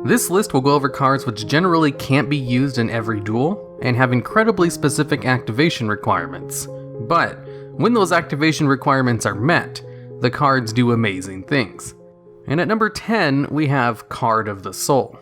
This list will go over cards which generally can't be used in every duel, and have incredibly specific activation requirements. But when those activation requirements are met, the cards do amazing things. And at number 10, we have Card of the Soul.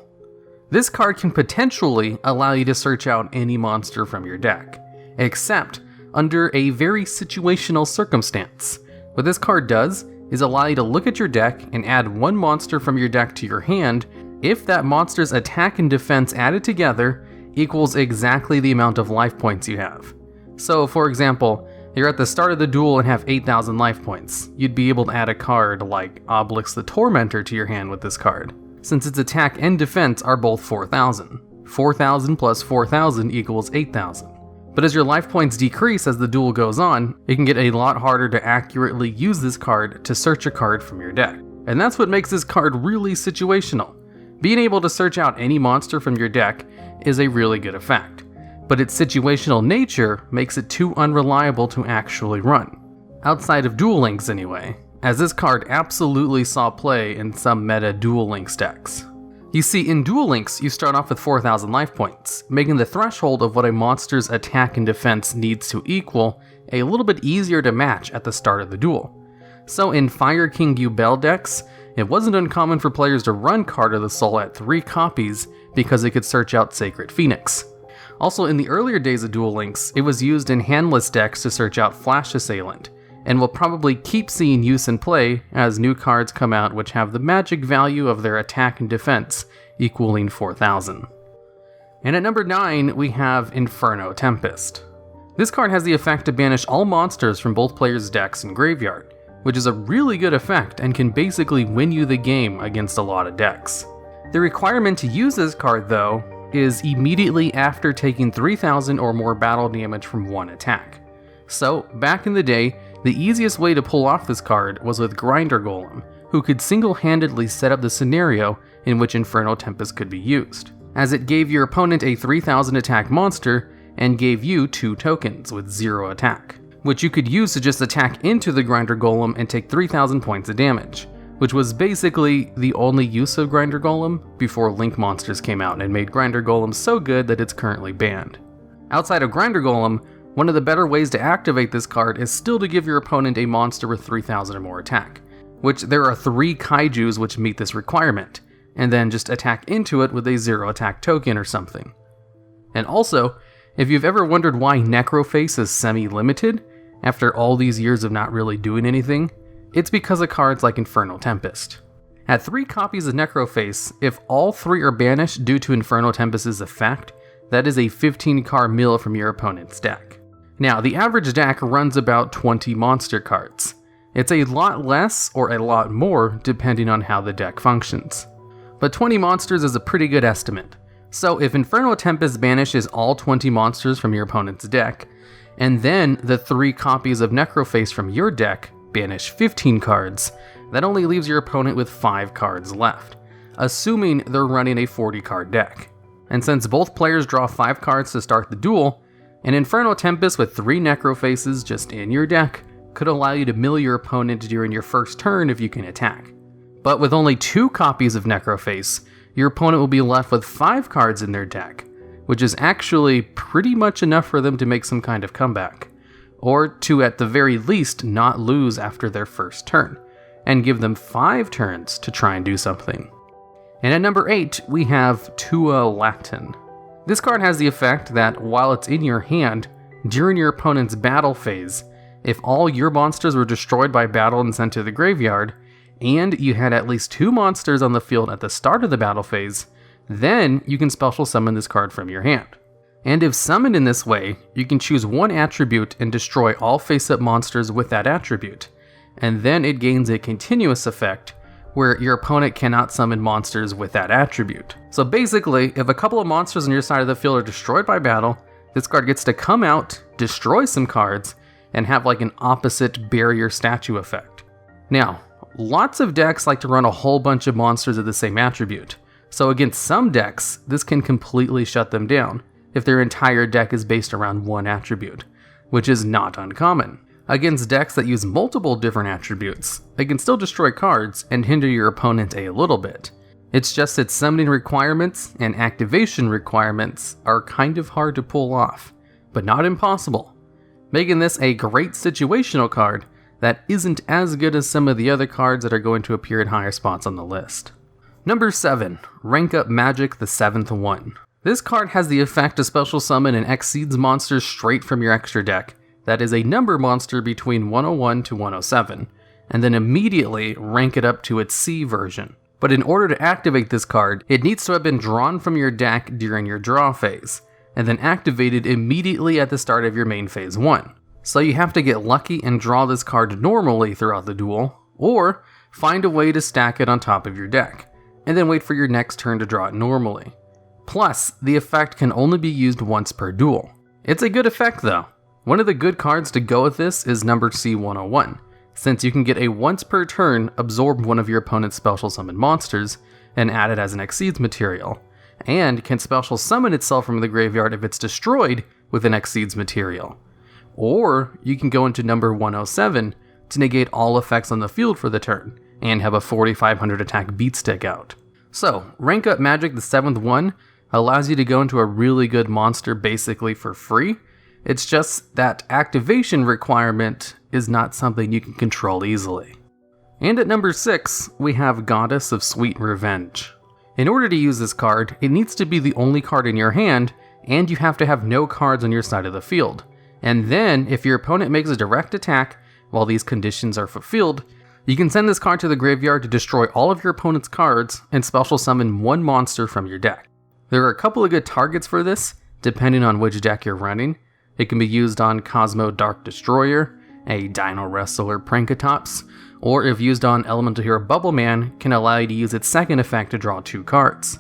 This card can potentially allow you to search out any monster from your deck, except under a very situational circumstance. What this card does is allow you to look at your deck and add one monster from your deck to your hand if that monster's attack and defense added together equals exactly the amount of life points you have. So for example, you're at the start of the duel and have 8,000 life points. You'd be able to add a card like Obelix the Tormentor to your hand with this card, since its attack and defense are both 4,000. 4,000 plus 4,000 equals 8,000. But as your life points decrease as the duel goes on, it can get a lot harder to accurately use this card to search a card from your deck. And that's what makes this card really situational. Being able to search out any monster from your deck is a really good effect, but its situational nature makes it too unreliable to actually run. Outside of Duel Links anyway, as this card absolutely saw play in some meta Duel Links decks. You see, in Duel Links, you start off with 4,000 life points, making the threshold of what a monster's attack and defense needs to equal a little bit easier to match at the start of the duel. So in Fire King Yubel decks, it wasn't uncommon for players to run Card of the Soul at 3 copies because it could search out Sacred Phoenix. Also, in the earlier days of Duel Links, it was used in handless decks to search out Flash Assailant, and will probably keep seeing use in play as new cards come out which have the magic value of their attack and defense equaling 4,000. And at number 9, we have INFERNO Tempest. This card has the effect to banish all monsters from both players' decks and graveyard, which is a really good effect and can basically win you the game against a lot of decks. The requirement to use this card, though, is immediately after taking 3,000 or more battle damage from one attack. So, back in the day, the easiest way to pull off this card was with Grinder Golem, who could single-handedly set up the scenario in which Inferno Tempest could be used, as it gave your opponent a 3,000 attack monster and gave you 2 tokens with 0 attack, which you could use to just attack into the Grinder Golem and take 3,000 points of damage, which was basically the only use of Grinder Golem before Link monsters came out and made Grinder Golem so good that it's currently banned. Outside of Grinder Golem, one of the better ways to activate this card is still to give your opponent a monster with 3,000 or more attack, which there are 3 kaijus which meet this requirement, and then just attack into it with a 0 attack token or something. And also, if you've ever wondered why Necroface is semi-limited, after all these years of not really doing anything, it's because of cards like Inferno Tempest. At 3 copies of Necroface, if all 3 are banished due to Inferno Tempest's effect, that is a 15 card mill from your opponent's deck. Now, the average deck runs about 20 monster cards. It's a lot less or a lot more depending on how the deck functions. But 20 monsters is a pretty good estimate. So if Inferno Tempest banishes all 20 monsters from your opponent's deck, and then the 3 copies of Necroface from your deck banish 15 cards, that only leaves your opponent with 5 cards left, assuming they're running a 40 card deck. And since both players draw 5 cards to start the duel, an Inferno Tempest with 3 Necrofaces just in your deck could allow you to mill your opponent during your first turn if you can attack. But with only 2 copies of Necroface, your opponent will be left with 5 cards in their deck, which is actually pretty much enough for them to make some kind of comeback, or to at the very least not lose after their first turn, and give them 5 turns to try and do something. And at number 8, we have Tualatin. This card has the effect that while it's in your hand, during your opponent's battle phase, if all your monsters were destroyed by battle and sent to the graveyard, and you had at least 2 monsters on the field at the start of the battle phase, then you can special summon this card from your hand. And if summoned in this way, you can choose one attribute and destroy all face-up monsters with that attribute, and then it gains a continuous effect where your opponent cannot summon monsters with that attribute. So basically, if a couple of monsters on your side of the field are destroyed by battle, this card gets to come out, destroy some cards, and have like an opposite barrier statue effect. Now, lots of decks like to run a whole bunch of monsters of the same attribute, so against some decks, this can completely shut them down if their entire deck is based around one attribute, which is not uncommon. Against decks that use multiple different attributes, they can still destroy cards and hinder your opponent a little bit, It's just its summoning requirements and activation requirements are kind of hard to pull off, but not impossible, making this a great situational card that isn't as good as some of the other cards that are going to appear in higher spots on the list. Number 7. Rank Up Magic the 7th one. This card has the effect to special summon and exceeds monsters straight from your extra deck. That is a number monster between 101 to 107, and then immediately rank it up to its C version. But in order to activate this card, it needs to have been drawn from your deck during your draw phase, and then activated immediately at the start of your main phase 1. So you have to get lucky and draw this card normally throughout the duel, or find a way to stack it on top of your deck, and then wait for your next turn to draw it normally. Plus, the effect can only be used once per duel. It's a good effect though. One of the good cards to go with this is number C101, since you can get a once per turn absorb one of your opponent's special summon monsters and add it as an Exceeds material, and can special summon itself from the graveyard if it's destroyed with an Exceeds material. Or you can go into number 107 to negate all effects on the field for the turn, and have a 4500 attack beat stick out. So, Rank Up Magic the 7th one allows you to go into a really good monster basically for free. It's just that activation requirement is not something you can control easily. And at number 6, we have Goddess of Sweet Revenge. In order to use this card, it needs to be the only card in your hand, and you have to have no cards on your side of the field. And then, if your opponent makes a direct attack while these conditions are fulfilled, you can send this card to the graveyard to destroy all of your opponent's cards and special summon one monster from your deck. There are a couple of good targets for this, depending on which deck you're running. It can be used on Cosmo Dark Destroyer, a Dino Wrestler Prankatops, or if used on Elemental Hero Bubble Man, can allow you to use its second effect to draw 2 cards.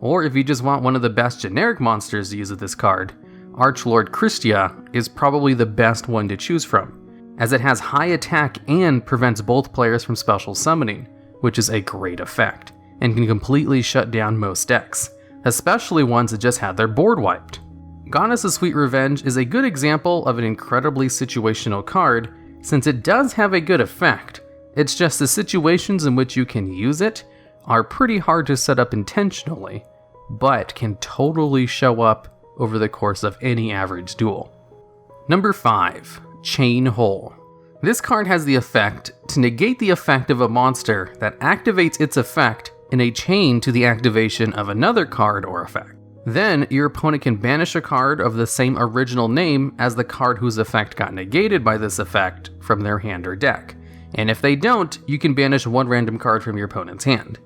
Or if you just want one of the best generic monsters to use with this card, Archlord Christia is probably the best one to choose from, as it has high attack and prevents both players from special summoning, which is a great effect, and can completely shut down most decks, especially ones that just had their board wiped. Goddess of Sweet Revenge is a good example of an incredibly situational card, since it does have a good effect. It's just the situations in which you can use it are pretty hard to set up intentionally, but can totally show up over the course of any average duel. Number 5. Chain Hole. This card has the effect to negate the effect of a monster that activates its effect in a chain to the activation of another card or effect. Then, your opponent can banish a card of the same original name as the card whose effect got negated by this effect from their hand or deck. And if they don't, you can banish one random card from your opponent's hand.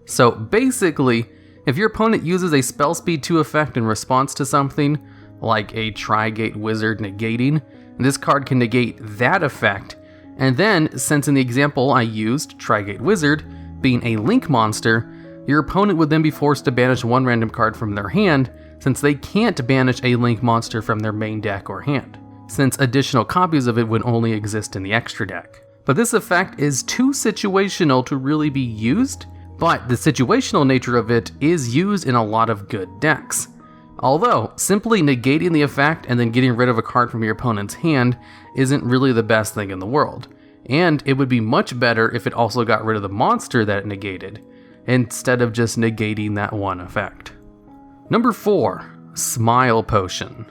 So basically, if your opponent uses a Spell Speed 2 effect in response to something, like a Tri-Gate Wizard negating, this card can negate that effect, and then, since in the example I used, Tri-Gate Wizard, being a Link monster, your opponent would then be forced to banish one random card from their hand, since they can't banish a Link monster from their main deck or hand, since additional copies of it would only exist in the extra deck. But this effect is too situational to really be used, but the situational nature of it is used in a lot of good decks. Although, simply negating the effect and then getting rid of a card from your opponent's hand isn't really the best thing in the world, and it would be much better if it also got rid of the monster that it negated, instead of just negating that one effect. Number 4. Smile Potion.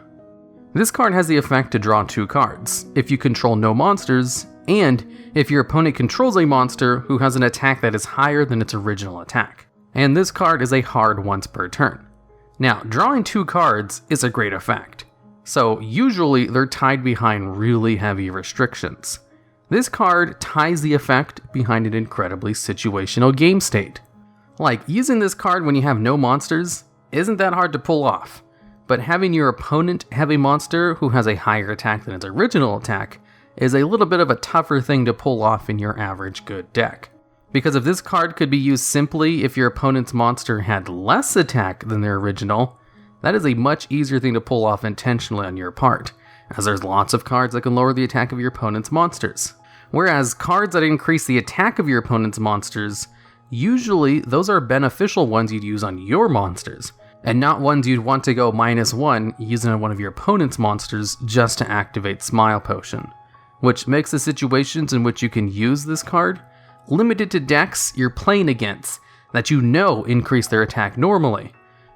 This card has the effect to draw 2 cards, if you control no monsters, and if your opponent controls a monster who has an attack that is higher than its original attack. And this card is a hard once per turn. Now, drawing 2 cards is a great effect, so usually they're tied behind really heavy restrictions. This card ties the effect behind an incredibly situational game state. Like, using this card when you have no monsters isn't that hard to pull off, but having your opponent have a monster who has a higher attack than its original attack is a little bit of a tougher thing to pull off in your average good deck. Because if this card could be used simply if your opponent's monster had less attack than their original, that is a much easier thing to pull off intentionally on your part, as there's lots of cards that can lower the attack of your opponent's monsters. Whereas cards that increase the attack of your opponent's monsters, usually those are beneficial ones you'd use on your monsters, and not ones you'd want to go -1 using on one of your opponent's monsters just to activate Smile Potion, which makes the situations in which you can use this card limited to decks you're playing against that you know increase their attack normally,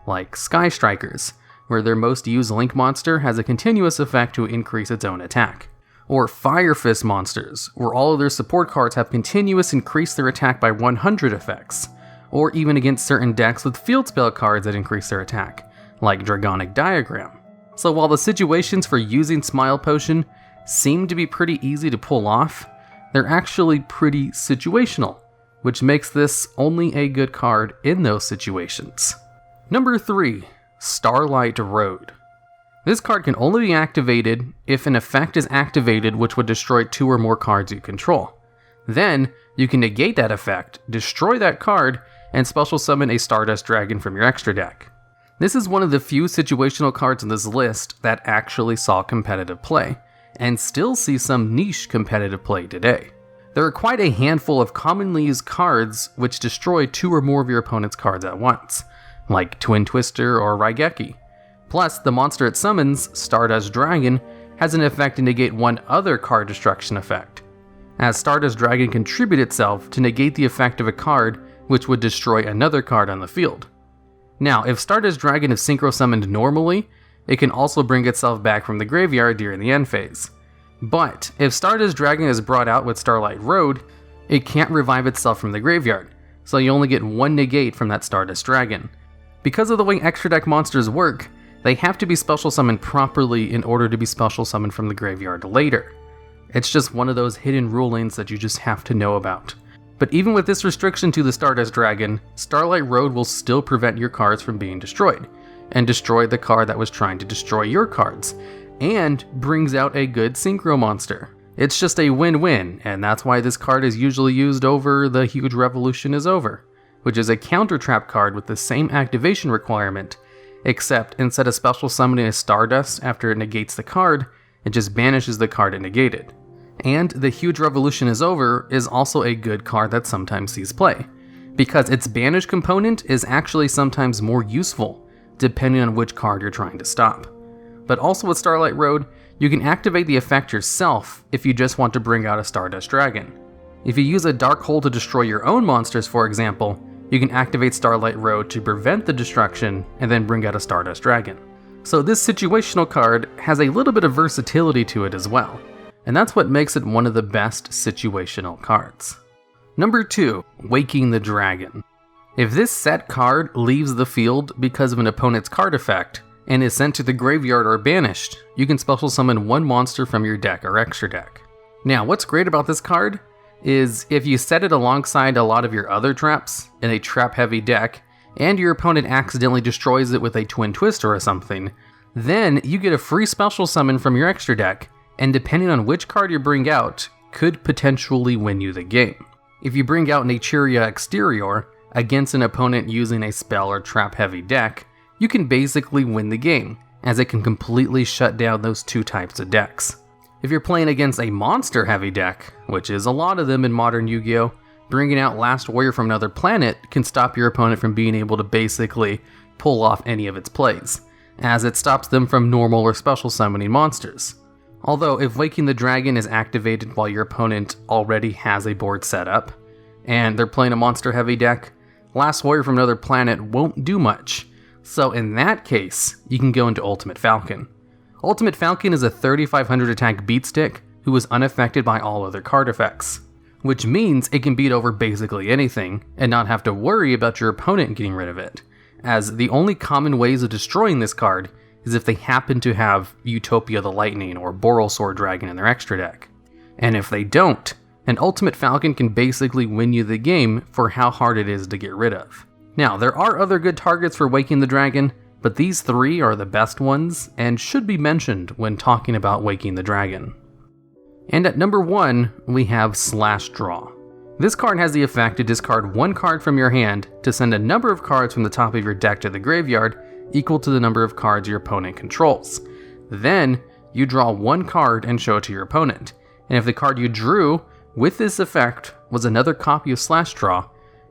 like Sky Strikers, where their most used Link monster has a continuous effect to increase its own attack. Or Fire Fist monsters, where all of their support cards have continuous increase their attack by 100 effects. Or even against certain decks with field spell cards that increase their attack, like Dragonic Diagram. So while the situations for using Smile Potion seem to be pretty easy to pull off, they're actually pretty situational, which makes this only a good card in those situations. Number 3, Starlight Road. This card can only be activated if an effect is activated which would destroy 2 or more cards you control. Then, you can negate that effect, destroy that card, and special summon a Stardust Dragon from your extra deck. This is one of the few situational cards on this list that actually saw competitive play, and still see some niche competitive play today. There are quite a handful of commonly used cards which destroy 2 or more of your opponent's cards at once, like Twin Twister or Raigeki. Plus, the monster it summons, Stardust Dragon, has an effect to negate one other card destruction effect, as Stardust Dragon contribute itself to negate the effect of a card which would destroy another card on the field. Now, if Stardust Dragon is synchro summoned normally, it can also bring itself back from the graveyard during the end phase. But if Stardust Dragon is brought out with Starlight Road, it can't revive itself from the graveyard, so you only get 1 negate from that Stardust Dragon. Because of the way extra deck monsters work, they have to be special summoned properly in order to be special summoned from the graveyard later. It's just one of those hidden rulings that you just have to know about. But even with this restriction to the Stardust Dragon, Starlight Road will still prevent your cards from being destroyed, and destroy the card that was trying to destroy your cards, and brings out a good synchro monster. It's just a win-win, and that's why this card is usually used over The Huge Revolution is Over, which is a counter trap card with the same activation requirement, except instead of special summoning a Stardust after it negates the card, it just banishes the card it negated. And The Huge Revolution is Over is also a good card that sometimes sees play, because its banish component is actually sometimes more useful, depending on which card you're trying to stop. But also with Starlight Road, you can activate the effect yourself if you just want to bring out a Stardust Dragon. If you use a Dark Hole to destroy your own monsters, for example, you can activate Starlight Road to prevent the destruction and then bring out a Stardust Dragon. So this situational card has a little bit of versatility to it as well, and that's what makes it one of the best situational cards. Number 2, Waking the Dragon. If this set card leaves the field because of an opponent's card effect, and is sent to the graveyard or banished, you can special summon 1 monster from your deck or extra deck. Now, what's great about this card is if you set it alongside a lot of your other traps in a trap-heavy deck, and your opponent accidentally destroys it with a Twin Twister or something, then you get a free special summon from your extra deck, and depending on which card you bring out, could potentially win you the game. If you bring out Naturia Exterior against an opponent using a spell or trap-heavy deck, you can basically win the game, as it can completely shut down those 2 types of decks. If you're playing against a monster-heavy deck, which is a lot of them in modern Yu-Gi-Oh!, bringing out Last Warrior from Another Planet can stop your opponent from being able to basically pull off any of its plays, as it stops them from normal or special summoning monsters. Although, if Waking the Dragon is activated while your opponent already has a board set up, and they're playing a monster-heavy deck, Last Warrior from Another Planet won't do much. So in that case, you can go into Ultimate Falcon. Ultimate Falcon is a 3500 attack beatstick who is unaffected by all other card effects, which means it can beat over basically anything and not have to worry about your opponent getting rid of it, as the only common ways of destroying this card is if they happen to have Utopia the Lightning or Borrelsword Dragon in their extra deck. And if they don't, an Ultimate Falcon can basically win you the game for how hard it is to get rid of. Now, there are other good targets for Waking the Dragon, but these 3 are the best ones and should be mentioned when talking about Waking the Dragon. And at number 1, we have Slash Draw. This card has the effect to discard 1 card from your hand to send a number of cards from the top of your deck to the graveyard equal to the number of cards your opponent controls. Then, you draw 1 card and show it to your opponent, and if the card you drew with this effect was another copy of Slash Draw,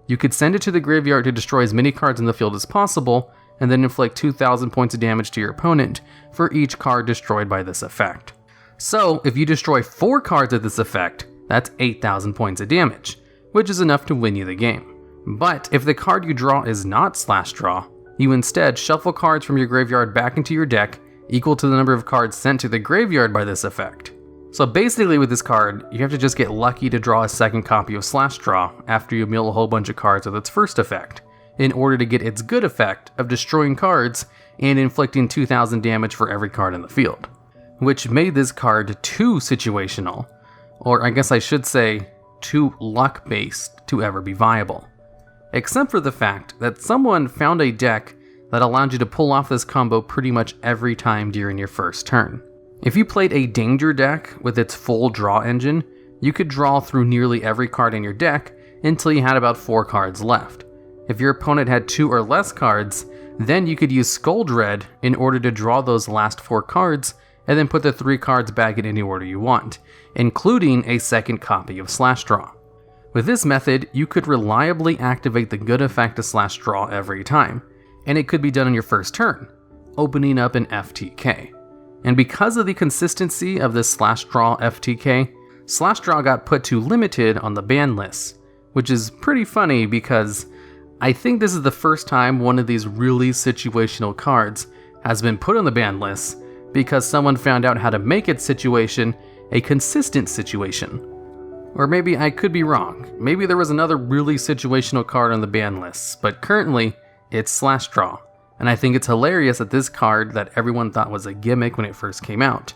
you could send it to the graveyard to destroy as many cards in the field as possible, and then inflict 2,000 points of damage to your opponent for each card destroyed by this effect. So, if you destroy 4 cards of this effect, that's 8,000 points of damage, which is enough to win you the game. But if the card you draw is not slash draw, you instead shuffle cards from your graveyard back into your deck, equal to the number of cards sent to the graveyard by this effect. So basically with this card, you have to just get lucky to draw a second copy of slash draw after you mill a whole bunch of cards with its first effect, in order to get its good effect of destroying cards and inflicting 2000 damage for every card in the field. Which made this card too situational, or I guess I should say, too luck-based to ever be viable. Except for the fact that someone found a deck that allowed you to pull off this combo pretty much every time during your first turn. If you played a danger deck with its full draw engine, you could draw through nearly every card in your deck until you had about 4 cards left. If your opponent had 2 or less cards, then you could use Skull Dread in order to draw those last 4 cards and then put the 3 cards back in any order you want, including a second copy of slash draw. With this method, you could reliably activate the good effect of slash draw every time, and it could be done on your first turn, opening up an FTK. And because of the consistency of this slash draw FTK, slash draw got put to limited on the ban list, which is pretty funny because I think this is the first time one of these really situational cards has been put on the ban list because someone found out how to make its situation a consistent situation. Or maybe I could be wrong. Maybe there was another really situational card on the ban list, but currently it's slash draw. And I think it's hilarious that this card that everyone thought was a gimmick when it first came out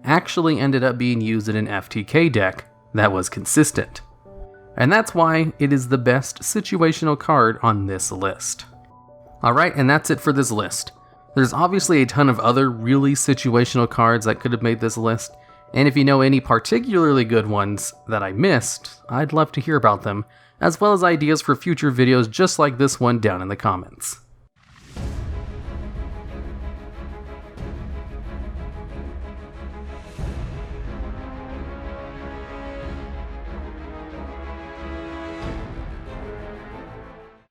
actually ended up being used in an FTK deck that was consistent. And that's why it is the best situational card on this list. Alright, and that's it for this list. There's obviously a ton of other really situational cards that could have made this list, and if you know any particularly good ones that I missed, I'd love to hear about them, as well as ideas for future videos just like this one down in the comments.